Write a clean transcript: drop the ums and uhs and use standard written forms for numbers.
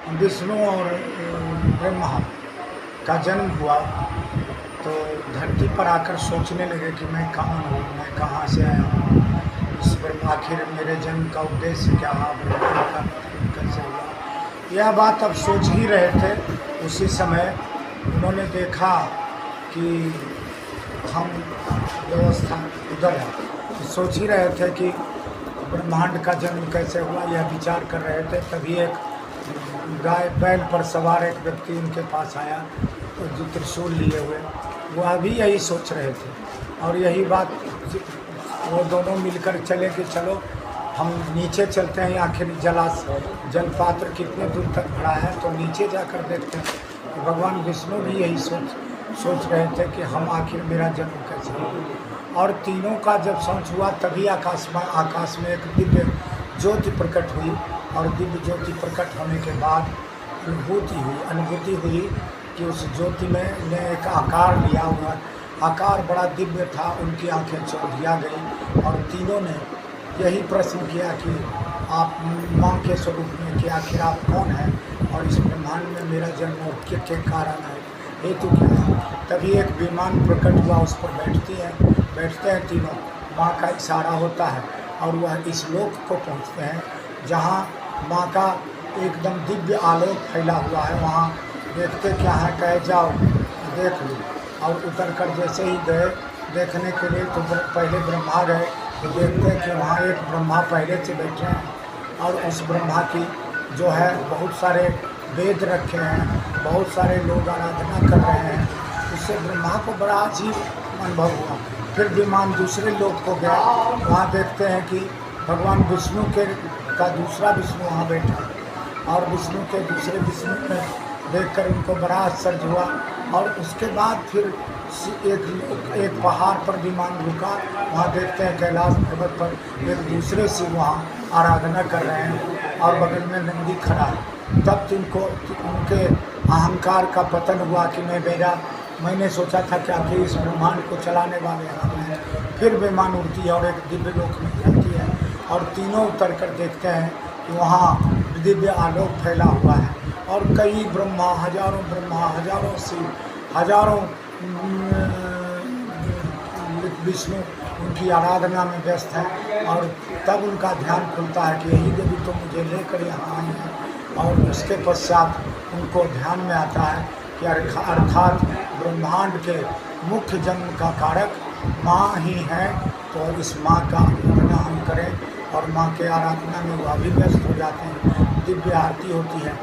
विष्णु और ब्रह्मा का जन्म हुआ तो धरती पर आकर सोचने लगे कि मैं कौन हूँ, मैं कहाँ से आया हूँ, इस पर आखिर मेरे जन्म का उद्देश्य क्या है, ब्रह्मा का कैसे हुआ। यह बात अब सोच ही रहे थे। उसी समय उन्होंने देखा कि हम व्यवस्था उधर है, सोच ही रहे थे कि ब्रह्मांड का जन्म कैसे हुआ, यह विचार कर रहे थे। तभी एक गाय बैल पर सवार एक व्यक्ति उनके पास आया, तो जो त्रिशूल लिए हुए, वह भी यही सोच रहे थे और यही बात वो दोनों मिलकर चले कि चलो हम नीचे चलते हैं, आखिर जलपात्र कितने दूर तक भरा है, तो नीचे जाकर देखते हैं। तो भगवान विष्णु भी यही सोच रहे थे कि हम आखिर मेरा जन्म कैसे हुआ। और तीनों का जब सोच हुआ तभी आकाश में एक दिव्य ज्योति प्रकट हुई और दिव्य ज्योति प्रकट होने के बाद अनुभूति हुई कि उस ज्योति में ने एक आकार लिया हुआ, आकार बड़ा दिव्य था। उनकी आंखें चौंधिया गई और तीनों ने यही प्रश्न किया कि आप माँ के स्वरूप में, कि आखिर आप कौन हैं और इस ब्रह्मांड में मेरा जन्म और क्या कारण है, हेतु क्या है। तभी एक विमान प्रकट हुआ, उस पर बैठते हैं तीनों। माँ का इशारा होता है और वह इस लोक को पहुँचते हैं जहाँ माँ का एकदम दिव्य आलोक फैला हुआ है। वहाँ देखते क्या है, कहे जाओ देख लो। और उतर कर जैसे ही गए देखने के लिए तो पहले ब्रह्मा गए, तो देखते हैं कि वहाँ एक ब्रह्मा पहले से बैठे हैं और उस ब्रह्मा की जो है बहुत सारे वेद रखे हैं, बहुत सारे लोग आराधना कर रहे हैं। उससे ब्रह्मा को बड़ा अजीब अनुभव हुआ। फिर विमान दूसरे लोक को गया, वहाँ देखते हैं कि भगवान विष्णु का दूसरा विष्णु वहाँ बैठा और विष्णु के दूसरे विष्णु में देखकर उनको बड़ा आश्चर्य हुआ। और उसके बाद फिर एक पहाड़ पर विमान रुका, वहाँ देखते हैं कैलाश पर्वत पर एक दूसरे शिव वहाँ आराधना कर रहे हैं और बगल में नंदी खड़ा है। तब उनके अहंकार का पतन हुआ कि मैंने सोचा था कि आखिर इस ब्रह्मांड को चलाने वाले हम हैं। फिर विमान उड़ती है और एक दिव्य लोक में जाती है और तीनों उतर कर देखते हैं कि वहाँ दिव्य आलोक फैला हुआ है और कई ब्रह्मा, हजारों शिव, हजारों विष्णु उनकी आराधना में व्यस्त हैं। और तब उनका ध्यान खुलता है कि यही देवी तो मुझे लेकर यहाँ आई है। और उसके पश्चात उनको ध्यान में आता है कि अर्थात ब्रह्मांड के मुख्य जन्म का कारक माँ ही है, तो इस माँ का आराधना हम करें। और माँ के आराधना में वह भी व्यस्त हो जाते हैं, दिव्य आरती होती है।